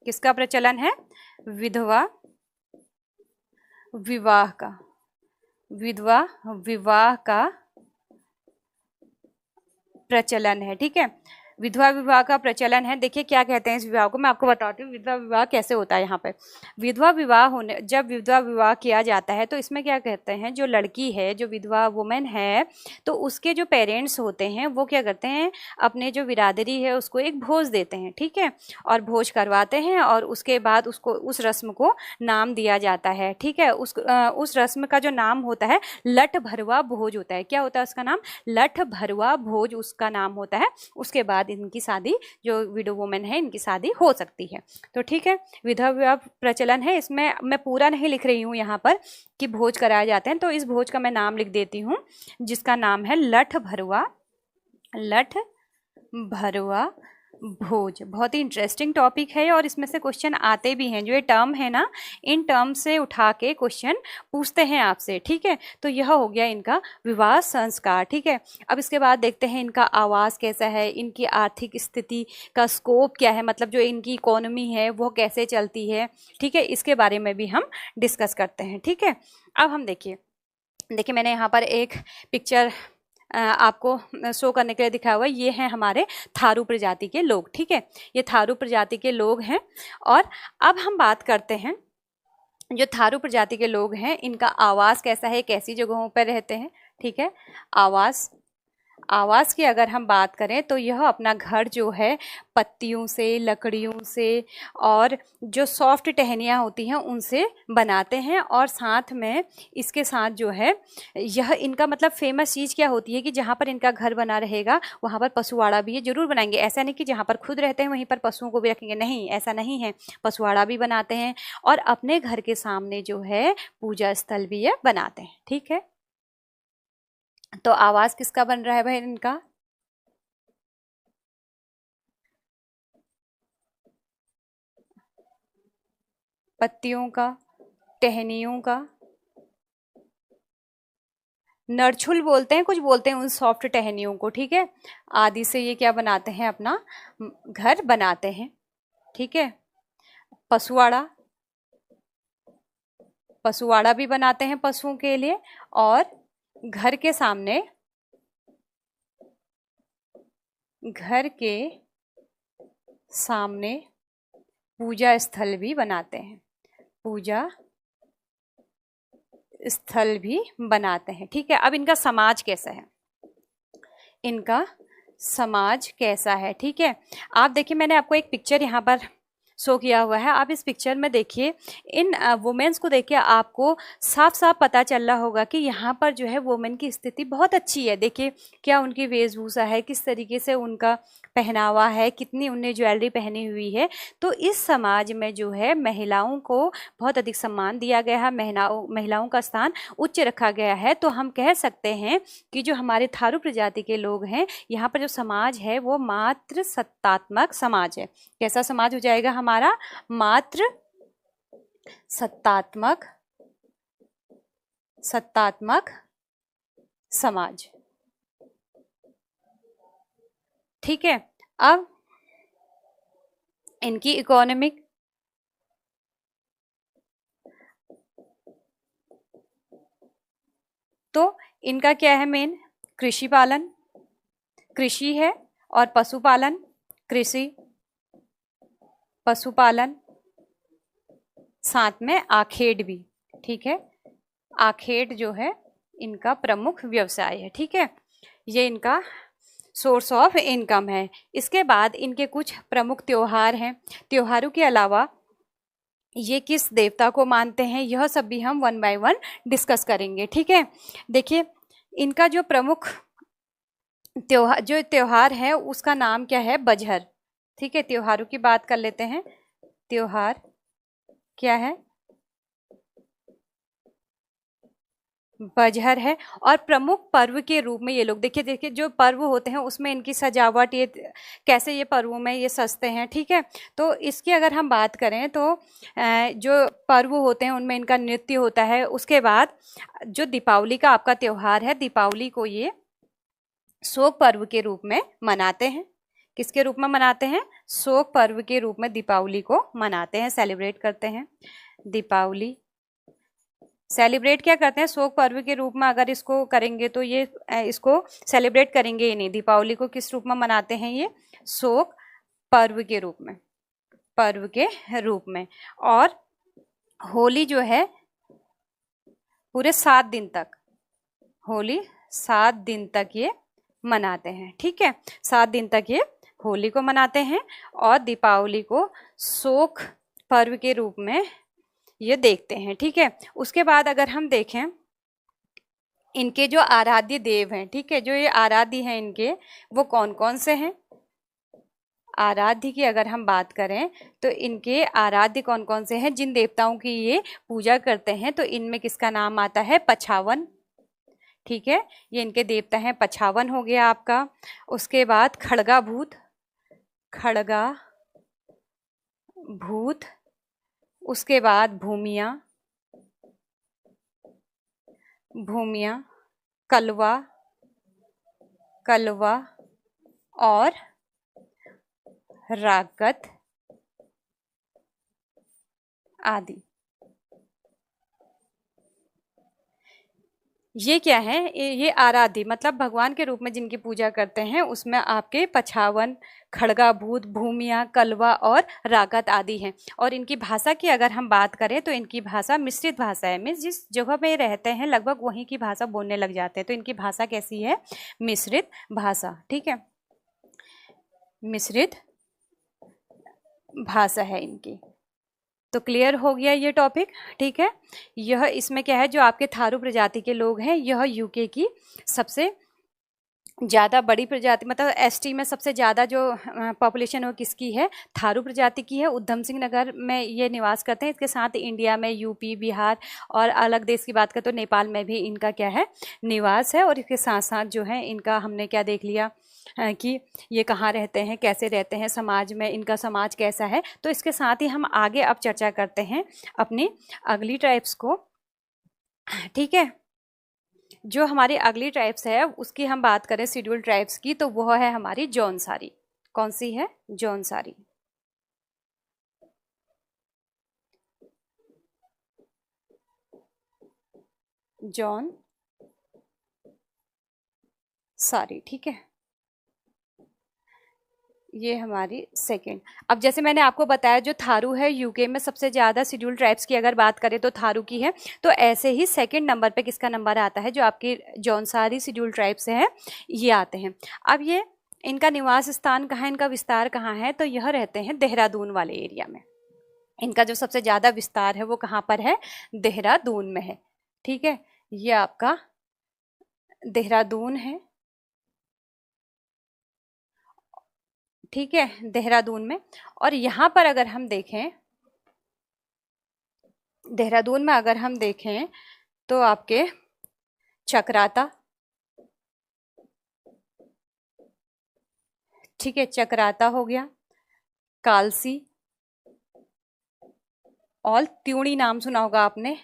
किसका प्रचलन है? विधवा विवाह का, विधवा विवाह का प्रचलन है। ठीक है, विधवा विवाह का प्रचलन है। देखिए क्या कहते हैं इस विवाह को, मैं आपको बताती हूँ विधवा विवाह कैसे होता है। यहाँ पे विधवा विवाह होने, जब विधवा विवाह किया जाता है तो इसमें क्या कहते हैं, जो लड़की है, जो विधवा वुमेन है, तो उसके जो पेरेंट्स होते हैं वो क्या करते हैं, अपने जो बिरादरी है उसको एक भोज देते हैं। ठीक है, और भोज करवाते हैं और उसके बाद उसको उस रस्म को नाम दिया जाता है। ठीक है, उस रस्म का जो नाम होता है लठ भरवा भोज होता है। क्या होता है उसका नाम? लठ भरवा भोज उसका नाम होता है। उसके बाद इनकी शादी, जो विडो वुमेन है इनकी शादी हो सकती है। तो ठीक है, विधवा विवाह प्रचलन है। इसमें मैं पूरा नहीं लिख रही हूँ यहाँ पर कि भोज कराए जाते हैं, तो इस भोज का मैं नाम लिख देती हूँ जिसका नाम है लठ भरवा, लठ भरवा भोज। बहुत ही इंटरेस्टिंग टॉपिक है और इसमें से क्वेश्चन आते भी हैं। जो ये टर्म है ना, इन टर्म से उठा के क्वेश्चन पूछते हैं आपसे। ठीक है, तो यह हो गया इनका विवाह संस्कार। ठीक है, अब इसके बाद देखते हैं इनका आवास कैसा है, इनकी आर्थिक स्थिति का स्कोप क्या है, मतलब जो इनकी इकोनॉमी है वो कैसे चलती है। ठीक है, इसके बारे में भी हम डिस्कस करते हैं। ठीक है, अब हम देखिए मैंने यहाँ पर एक पिक्चर आपको शो करने के लिए दिखाया हुआ है। ये हैं हमारे थारू प्रजाति के लोग। ठीक है, ये थारू प्रजाति के लोग हैं। और अब हम बात करते हैं जो थारू प्रजाति के लोग हैं इनका आवास कैसा है, कैसी जगहों पर रहते हैं। ठीक है, आवास की अगर हम बात करें तो यह अपना घर जो है पत्तियों से, लकड़ियों से और जो सॉफ्ट टहनियाँ होती हैं उनसे बनाते हैं। और साथ में इसके साथ जो है यह इनका मतलब फेमस चीज़ क्या होती है कि जहाँ पर इनका घर बना रहेगा वहाँ पर पशुवाड़ा भी ये जरूर बनाएंगे। ऐसा नहीं कि जहाँ पर खुद रहते हैं वहीं पर पशुओं को भी रखेंगे, नहीं, ऐसा नहीं है। पशुवाड़ा भी बनाते हैं और अपने घर के सामने जो है पूजा स्थल भी ये बनाते हैं। ठीक है, तो आवाज किसका बन रहा है भाई इनका? पत्तियों का, टहनियों का, नरछुल बोलते हैं, कुछ बोलते हैं उन सॉफ्ट टहनियों को। ठीक है, आदि से ये क्या बनाते हैं, अपना घर बनाते हैं। ठीक है, पशुवाड़ा, पशुवाड़ा भी बनाते हैं पशुओं के लिए और घर के सामने, घर के सामने पूजा स्थल भी बनाते हैं, पूजा स्थल भी बनाते हैं। ठीक है, अब इनका समाज कैसा है, इनका समाज कैसा है? ठीक है, आप देखिए मैंने आपको एक पिक्चर यहाँ पर शो किया हुआ है। आप इस पिक्चर में देखिए, इन वुमेन्स को देखिए, आपको साफ साफ पता चल रहा होगा कि यहाँ पर जो है वुमेन की स्थिति बहुत अच्छी है। देखिए क्या उनकी वेशभूषा है, किस तरीके से उनका पहनावा है, कितनी उनने ज्वेलरी पहनी हुई है। तो इस समाज में जो है महिलाओं को बहुत अधिक सम्मान दिया गया है, महिलाओं का स्थान उच्च रखा गया है। तो हम कह सकते हैं कि जो हमारे थारू प्रजाति के लोग हैं, यहाँ पर जो समाज है वो मातृ सत्तात्मक समाज है। कैसा समाज हो जाएगा हमारा? मातृ सत्तात्मक समाज। ठीक है, अब इनकी इकोनॉमिक, तो इनका क्या है मेन? कृषि पालन, कृषि है और पशुपालन, कृषि, पशुपालन, साथ में आखेट भी। ठीक है, आखेट जो है इनका प्रमुख व्यवसाय है। ठीक है, ये इनका सोर्स ऑफ इनकम है। इसके बाद इनके कुछ प्रमुख त्योहार हैं। त्योहारों के अलावा ये किस देवता को मानते हैं, यह सब भी हम वन बाय वन डिस्कस करेंगे। ठीक है, देखिए इनका जो प्रमुख त्योहार है उसका नाम क्या है, बजहर। ठीक है, त्योहारों की बात कर लेते हैं। त्योहार क्या है, बजहर है। और प्रमुख पर्व के रूप में ये लोग, देखिए जो पर्व होते हैं उसमें इनकी सजावट, ये कैसे ये पर्वों में ये सजते हैं। ठीक है, तो इसकी अगर हम बात करें तो जो पर्व होते हैं उनमें इनका नृत्य होता है। उसके बाद जो दीपावली का आपका त्योहार है, दीपावली को ये शोक पर्व के रूप में मनाते हैं। किसके रूप में मनाते हैं, शोक पर्व के रूप में दीपावली को मनाते हैं, सेलिब्रेट करते हैं। दीपावली सेलिब्रेट क्या करते हैं, शोक पर्व के रूप में अगर इसको करेंगे तो ये इसको सेलिब्रेट करेंगे ही नहीं। दीपावली को किस रूप में मनाते हैं, ये शोक पर्व के रूप में, पर्व के रूप में। और होली जो है पूरे 7 दिन तक, होली 7 दिन तक ये मनाते हैं। ठीक है, 7 दिन तक ये होली को मनाते हैं और दीपावली को शोक पर्व के रूप में ये देखते हैं। ठीक है, उसके बाद अगर हम देखें इनके जो आराध्य देव हैं, ठीक है, जो ये आराध्य हैं इनके, वो कौन कौन से हैं। आराध्य की अगर हम बात करें तो इनके आराध्य कौन कौन से हैं, जिन देवताओं की ये पूजा करते हैं, तो इनमें किसका नाम आता है, पछावन। ठीक है, ये इनके देवता हैं, पछावन हो गया आपका। उसके बाद खड़गा भूत, खड़गा भूत। उसके बाद भूमिया, भूमिया, कलवा, कलवा और रागत आदि। ये क्या है, ये आराध्य मतलब भगवान के रूप में जिनकी पूजा करते हैं उसमें आपके पछावन, खड़गा भूत, भूमिया, कलवा और रागत आदि हैं। और इनकी भाषा की अगर हम बात करें तो इनकी भाषा मिश्रित भाषा है। मीन्स जिस जगह में रहते हैं लगभग वहीं की भाषा बोलने लग जाते हैं, तो इनकी भाषा कैसी है, मिश्रित भाषा। ठीक है, मिश्रित भाषा है इनकी। तो क्लियर हो गया ये टॉपिक। ठीक है, यह इसमें क्या है, जो आपके थारू प्रजाति के लोग हैं, यह यूके की सबसे ज़्यादा बड़ी प्रजाति, मतलब एसटी में सबसे ज़्यादा जो पॉपुलेशन वो किसकी है, थारू प्रजाति की है। उधम सिंह नगर में ये निवास करते हैं। इसके साथ इंडिया में यूपी, बिहार और अलग देश की बात करें तो नेपाल में भी इनका क्या है, निवास है। और इसके साथ साथ जो है इनका हमने क्या देख लिया कि ये कहाँ रहते हैं, कैसे रहते हैं, समाज में इनका समाज कैसा है। तो इसके साथ ही हम आगे अब चर्चा करते हैं अपनी अगली ट्राइब्स को। ठीक है, जो हमारी अगली ट्राइब्स है उसकी हम बात करें शेड्यूल ट्राइब्स की, तो वह है हमारी जौनसारी। कौन सी है, जौनसारी। जौन सारी। ठीक है, ये हमारी सेकंड। अब जैसे मैंने आपको बताया जो थारू है यूके में सबसे ज़्यादा शेड्यूल ट्राइब्स की अगर बात करें तो थारू की है। तो ऐसे ही सेकंड नंबर पे किसका नंबर आता है, जो आपकी जौनसारी शेड्यूल ट्राइब्स है ये आते हैं। अब ये इनका निवास स्थान कहाँ है, इनका विस्तार कहाँ है, तो यह रहते हैं देहरादून वाले एरिया में। इनका जो सबसे ज़्यादा विस्तार है वो कहाँ पर है, देहरादून में है। ठीक है, ये आपका देहरादून है। ठीक है, देहरादून में। और यहाँ पर अगर हम देखें, देहरादून में अगर हम देखें तो आपके चक्राता, ठीक है, चक्राता हो गया, कालसी और त्यूणी, नाम सुना होगा आपने,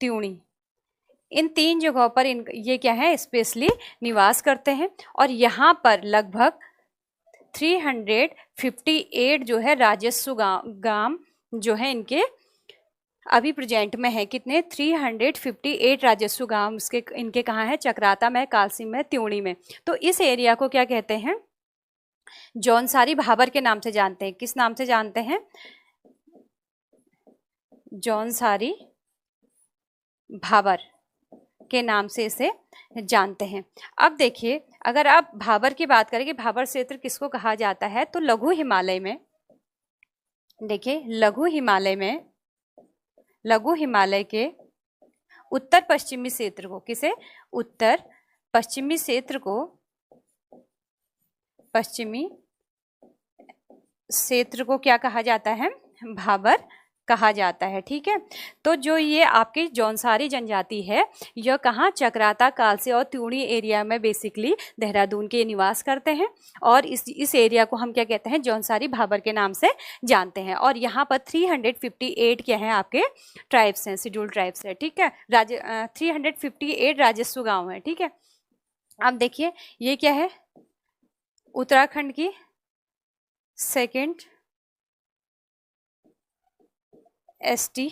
त्यूणी। इन 3 जगहों पर ये क्या है, स्पेशली निवास करते हैं। और यहाँ पर लगभग 358 जो है राजस्व गांव जो है इनके अभी प्रेजेंट में है। कितने, 358 राजस्व गांव इसके इनके कहाँ है, चक्राता में, कालसी में, त्यूणी में। तो इस एरिया को क्या कहते हैं, जौनसारी भाबर के नाम से जानते हैं। किस नाम से जानते हैं, जौनसारी भाबर के नाम से इसे जानते हैं। अब देखिए, अगर आप भाबर की बात करें कि भाबर क्षेत्र किसको कहा जाता है, तो लघु हिमालय में, देखिए लघु हिमालय के उत्तर पश्चिमी क्षेत्र को, किसे, उत्तर पश्चिमी क्षेत्र को, पश्चिमी क्षेत्र को क्या कहा जाता है, भाबर कहा जाता है। ठीक है, तो जो ये आपकी जौनसारी जनजाति है, यह कहाँ, चक्राता, कालसे और त्यूणी एरिया में बेसिकली देहरादून के निवास करते हैं, और इस एरिया को हम क्या कहते हैं, जौनसारी भाबर के नाम से जानते हैं। और यहाँ पर 358 क्या है, आपके ट्राइब्स हैं, शेड्यूल ट्राइब्स है। ठीक है, 358 राजस्व गांव है। ठीक है, अब देखिए ये क्या है, उत्तराखंड की सेकेंड एसटी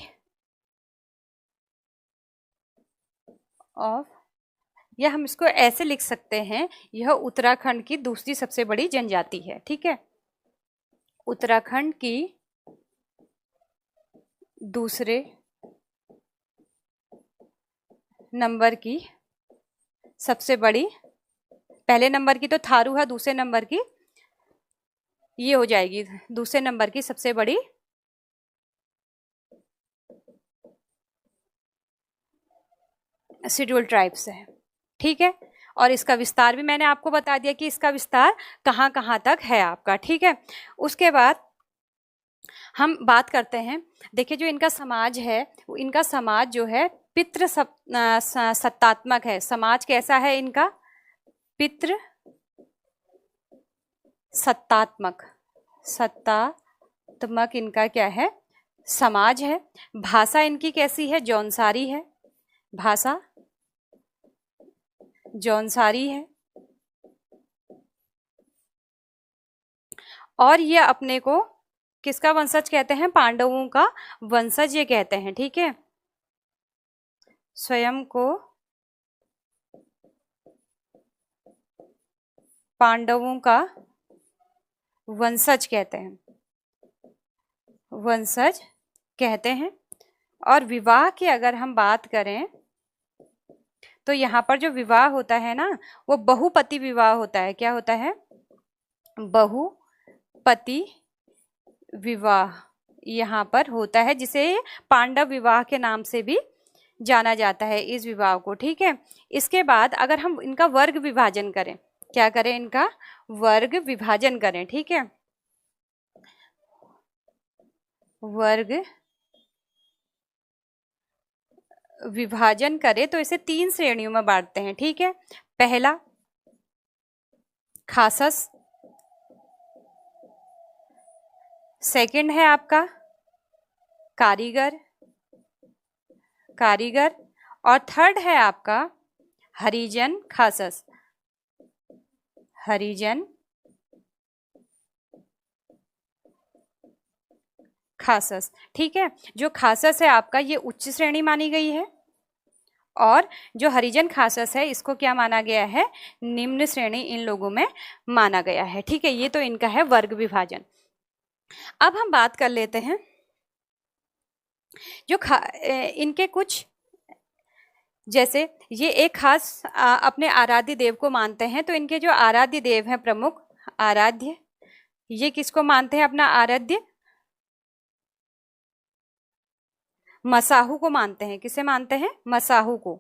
ऑफ, या हम इसको ऐसे लिख सकते हैं, यह उत्तराखंड की दूसरी सबसे बड़ी जनजाति है। ठीक है, उत्तराखंड की दूसरे नंबर की सबसे बड़ी, पहले नंबर की तो थारू है, दूसरे नंबर की ये हो जाएगी, दूसरे नंबर की सबसे बड़ी शेड्यूल ट्राइब्स है। ठीक है, और इसका विस्तार भी मैंने आपको बता दिया कि इसका विस्तार कहाँ कहाँ तक है आपका। ठीक है, उसके बाद हम बात करते हैं, देखिए जो इनका समाज है, इनका समाज जो है पितृ सत्तात्मक है। समाज कैसा है इनका, पितृ सत्तात्मक इनका क्या है, समाज है। भाषा इनकी कैसी है, जौनसारी है, भाषा जौनसारी है, और ये अपने को किसका वंशज कहते हैं, पांडवों का वंशज ये कहते हैं। ठीक है, स्वयं को पांडवों का वंशज कहते हैं, वंशज कहते हैं। और विवाह की अगर हम बात करें, तो यहाँ पर जो विवाह होता है ना, वो बहुपति विवाह होता है। क्या होता है, बहुपति विवाह यहाँ पर होता है, जिसे पांडव विवाह के नाम से भी जाना जाता है, इस विवाह को। ठीक है, इसके बाद अगर हम इनका वर्ग विभाजन करें, क्या करें, इनका वर्ग विभाजन करें। ठीक है, वर्ग विभाजन करें तो इसे 3 श्रेणियों में बांटते हैं। ठीक है, पहला खासस, सेकंड है आपका कारीगर, और थर्ड है आपका हरिजन खासस, हरिजन खासस। ठीक है, जो खासस है आपका ये उच्च श्रेणी मानी गई है, और जो हरिजन खासस है इसको क्या माना गया है, निम्न श्रेणी इन लोगों में माना गया है। ठीक है, ये तो इनका है वर्ग विभाजन। अब हम बात कर लेते हैं जो इनके कुछ, जैसे ये एक खास अपने आराध्य देव को मानते हैं, तो इनके जो आराध्य देव हैं प्रमुख आराध्य, ये किसको मानते हैं अपना आराध्य, मसाहू को मानते हैं। किसे मानते हैं, मसाहू को।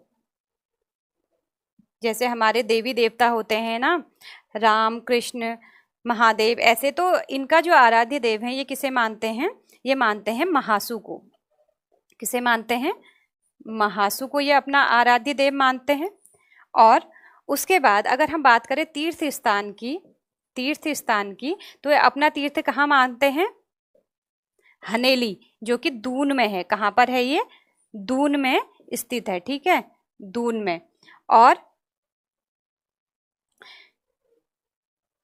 जैसे हमारे देवी देवता होते हैं ना, राम कृष्ण महादेव, ऐसे तो इनका जो आराध्य देव है ये किसे मानते हैं, ये मानते हैं महासू को। किसे मानते हैं, महासू को ये अपना आराध्य देव मानते हैं। और उसके बाद अगर हम बात करें तीर्थ स्थान की, तो ये अपना तीर्थ कहाँ मानते हैं, हनेली, जो कि दून में है। कहाँ पर है ये, दून में स्थित है। ठीक है, दून में। और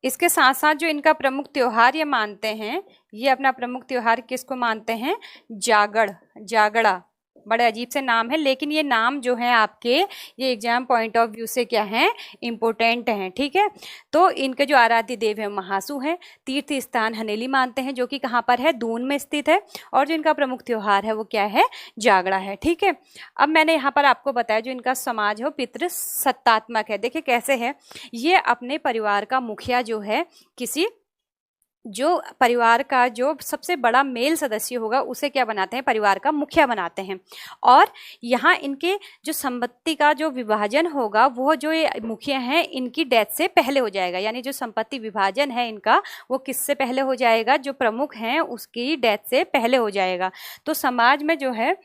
इसके साथ साथ जो इनका प्रमुख त्योहार ये मानते हैं, ये अपना प्रमुख त्योहार किसको मानते हैं, जागड़ा बड़े अजीब से नाम है, लेकिन ये नाम जो है आपके ये एग्जाम पॉइंट ऑफ व्यू से क्या है, इम्पोर्टेंट हैं, ठीक है। तो इनके जो आराध्य देव है महासु हैं। तीर्थ स्थान हनेली मानते हैं, जो कि कहाँ पर है, दून में स्थित है। और जो इनका प्रमुख त्योहार है वो क्या है, जागड़ा है, ठीक है। अब मैंने यहाँ पर आपको बताया जो इनका समाज है वो पितृ सत्तात्मक है। देखिए कैसे है, ये अपने परिवार का मुखिया जो है, किसी जो परिवार का जो सबसे बड़ा मेल सदस्य होगा उसे क्या बनाते हैं, परिवार का मुखिया बनाते हैं। और यहाँ इनके जो संपत्ति का जो विभाजन होगा वो जो ये मुखिया हैं इनकी डेथ से पहले हो जाएगा। यानी जो संपत्ति विभाजन है इनका वो किससे पहले हो जाएगा, जो प्रमुख हैं उसकी डेथ से पहले हो जाएगा। तो समाज में जो है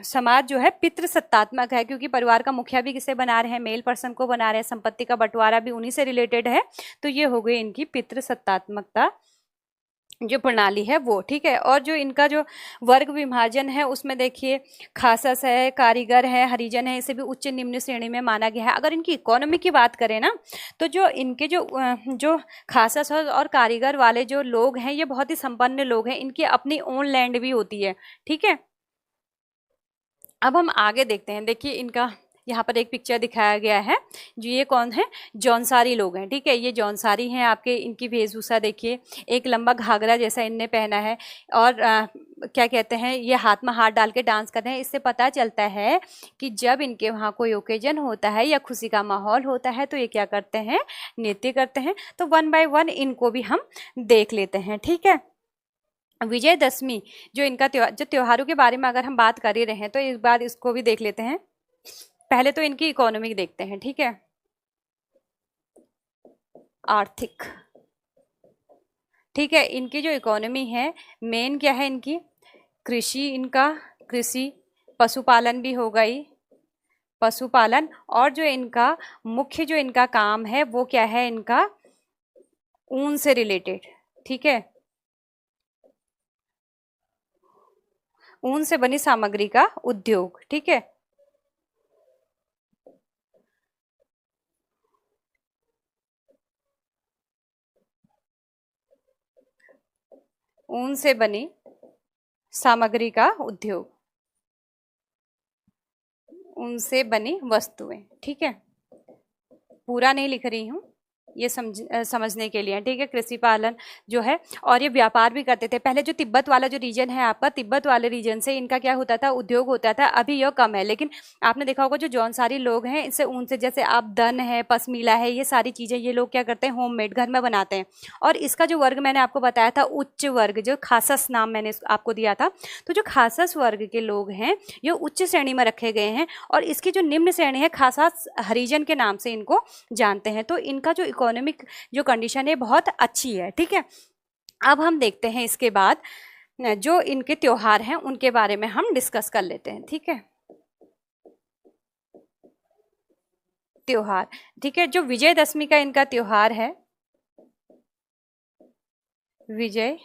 समाज जो है पितृसत्तात्मक है, क्योंकि परिवार का मुखिया भी किसे बना रहे हैं, मेल पर्सन को बना रहे हैं, संपत्ति का बंटवारा भी उन्हीं से रिलेटेड है। तो ये हो गई इनकी पितृसत्तात्मक जो प्रणाली है वो, ठीक है। और जो इनका जो वर्ग विभाजन है उसमें देखिए खासस है, कारीगर है, हरिजन है, इसे भी उच्च निम्न श्रेणी में माना गया है। अगर इनकी इकोनॉमी की बात करें ना, तो जो इनके जो खासस और कारीगर वाले जो लोग हैं ये बहुत ही संपन्न लोग हैं, इनकी अपनी ओन लैंड भी होती है, ठीक है। अब हम आगे देखते हैं। देखिए इनका यहाँ पर एक पिक्चर दिखाया गया है, जो ये कौन है, जौनसारी लोग हैं, ठीक है। ये जौनसारी हैं आपके। इनकी वेशभूषा देखिए, एक लंबा घाघरा जैसा इनने पहना है और क्या कहते हैं, ये हाथ में हाथ डाल के डांस कर रहे हैं। इससे पता चलता है कि जब इनके वहाँ कोई ओकेजन होता है या खुशी का माहौल होता है तो ये क्या करते हैं, नृत्य करते हैं। तो 1 बाय 1 इनको भी हम देख लेते हैं, ठीक है। विजयदशमी जो इनका जो त्योहारों के बारे में अगर हम बात कर ही रहे हैं तो इस बार इसको भी देख लेते हैं। पहले तो इनकी इकोनॉमी देखते हैं, ठीक है, आर्थिक, ठीक है। इनकी जो इकोनॉमी है मेन क्या है इनकी, कृषि, इनका कृषि, पशुपालन भी हो गई, पशुपालन। और जो इनका मुख्य जो इनका काम है वो क्या है, इनका ऊन से रिलेटेड, ठीक है, ऊन से बनी सामग्री का उद्योग, ठीक है। ऊन से बनी सामग्री का उद्योग, ऊन से बनी वस्तुएं, ठीक है। पूरा नहीं लिख रही हूँ, ये समझने के लिए, ठीक है। कृषि पालन जो है, और ये व्यापार भी करते थे। पहले जो तिब्बत वाला जो रीजन है आपका, तिब्बत वाले रीजन से इनका क्या होता था, उद्योग होता था। अभी यह कम है, लेकिन आपने देखा होगा जो जौनसारी लोग हैं इससे ऊन से, जैसे आप दन है, पश्मीला है, ये सारी चीज़ें ये लोग क्या करते हैं, होममेड घर में बनाते हैं। और इसका जो वर्ग मैंने आपको बताया था, उच्च वर्ग, जो खासस नाम मैंने आपको दिया था, तो जो खासस वर्ग के लोग हैं ये उच्च श्रेणी में रखे गए हैं। और इसकी जो निम्न श्रेणी है खासस हरिजन के नाम से इनको जानते हैं। तो इनका जो इकोनॉमिक जो कंडीशन है बहुत अच्छी है, ठीक है। अब हम देखते हैं इसके बाद जो इनके त्योहार हैं उनके बारे में हम डिस्कस कर लेते हैं, ठीक है। त्योहार, ठीक है। जो विजयदशमी का इनका त्योहार है, विजय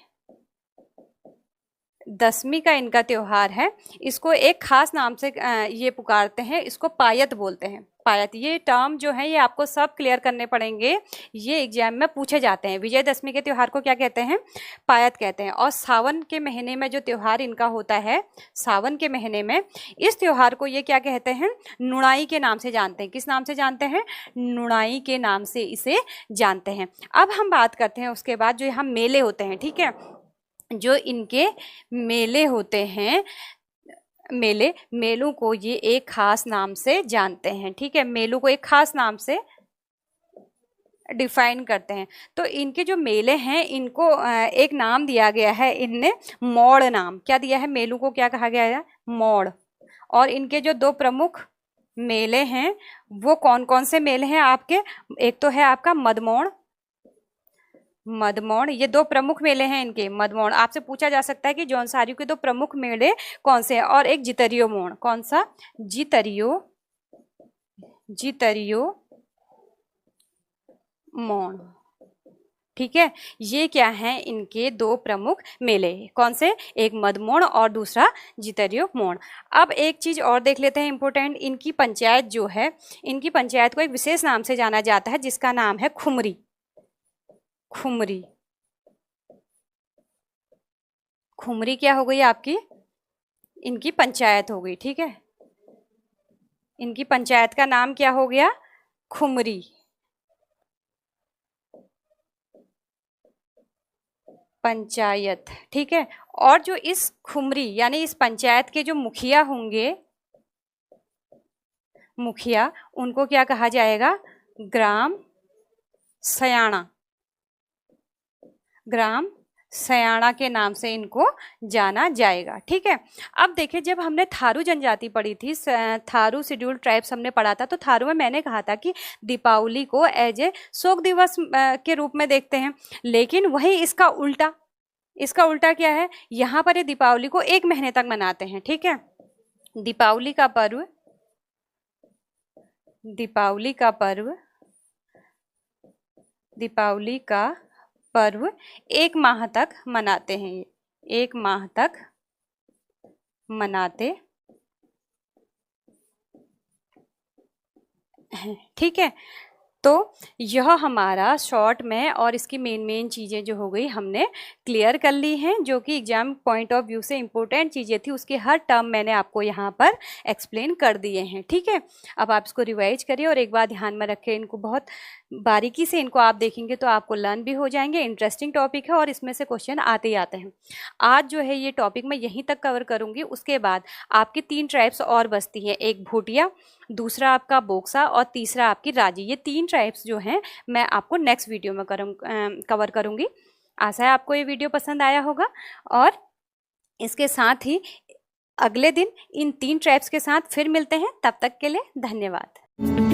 दशमी का इनका त्योहार है, इसको एक खास नाम से ये पुकारते हैं, इसको पायत बोलते हैं। पायत, ये टर्म जो है ये आपको सब क्लियर करने पड़ेंगे, ये एग्जाम में पूछे जाते हैं। विजयदशमी के त्यौहार को क्या कहते हैं, पायत कहते हैं। और सावन के महीने में जो त्यौहार इनका होता है, सावन के महीने में इस त्यौहार को ये क्या कहते हैं, नुणाई के नाम से जानते हैं। किस नाम से जानते हैं, नुणाई के नाम से इसे जानते हैं। अब हम बात करते हैं उसके बाद जो यहाँ मेले होते हैं, ठीक है। जो इनके मेले होते हैं, मेलों को ये एक खास नाम से जानते हैं, ठीक है। मेलों को एक खास नाम से डिफाइन करते हैं। तो इनके जो मेले हैं इनको एक नाम दिया गया है, इनने मौड़ नाम क्या दिया है, मेलों को क्या कहा गया है, मौड़। और इनके जो दो प्रमुख मेले हैं वो कौन कौन से मेले हैं आपके, एक तो है आपका मदमौड़, मदमौड़, ये दो प्रमुख मेले हैं इनके, मदमौड़। आपसे पूछा जा सकता है कि जौनसारियों के दो प्रमुख मेले कौन से हैं, और एक जितरियो मोड़, कौन सा, जितरियो मोड़, ठीक है। ये क्या है, इनके दो प्रमुख मेले, कौन से, एक मदमौड़ और दूसरा जितरियो मोड़। अब एक चीज और देख लेते हैं इंपॉर्टेंट, इनकी पंचायत जो है, इनकी पंचायत को एक विशेष नाम से जाना जाता है जिसका नाम है खुमरी, खुमरी। खुमरी क्या हो गई आपकी, इनकी पंचायत हो गई, ठीक है। इनकी पंचायत का नाम क्या हो गया? खुमरी। पंचायत, ठीक है। और जो इस खुमरी यानी इस पंचायत के जो मुखिया होंगे, मुखिया, उनको क्या कहा जाएगा? ग्राम सयाणा। ग्राम सयाणा के नाम से इनको जाना जाएगा, ठीक है। अब देखिए, जब हमने थारू जनजाति पढ़ी थी, थारू शेड्यूल्ड ट्राइब्स हमने पढ़ा था, तो थारू में मैंने कहा था कि दीपावली को एज ए शोक दिवस के रूप में देखते हैं। लेकिन वही इसका उल्टा, इसका उल्टा क्या है? यहाँ पर ये दीपावली को 1 महीने तक मनाते हैं, ठीक है। दीपावली का पर्व, दीपावली का पर्व, दीपावली का पर्व 1 माह तक मनाते हैं, 1 माह तक मनाते हैं, ठीक है। तो यह हमारा शॉर्ट में, और इसकी मेन चीज़ें जो हो गई हमने क्लियर कर ली हैं, जो कि एग्जाम पॉइंट ऑफ व्यू से इंपॉर्टेंट चीज़ें थी, उसके हर टर्म मैंने आपको यहाँ पर एक्सप्लेन कर दिए हैं, ठीक है। अब आप इसको रिवाइज करिए और एक बार ध्यान में रखें, इनको बहुत बारीकी से इनको आप देखेंगे तो आपको लर्न भी हो जाएंगे। इंटरेस्टिंग टॉपिक है और इसमें से क्वेश्चन आते ही आते हैं। आज जो है ये टॉपिक मैं यहीं तक कवर करूँगी। उसके बाद आपकी 3 ट्राइब्स और बचती हैं, एक भूटिया, दूसरा आपका बोक्सा और तीसरा आपकी राजी। ये 3 ट्राइब्स जो हैं मैं आपको नेक्स्ट वीडियो में कवर करूँगी। आशा है आपको ये वीडियो पसंद आया होगा, और इसके साथ ही अगले दिन इन 3 ट्राइब्स के साथ फिर मिलते हैं। तब तक के लिए धन्यवाद।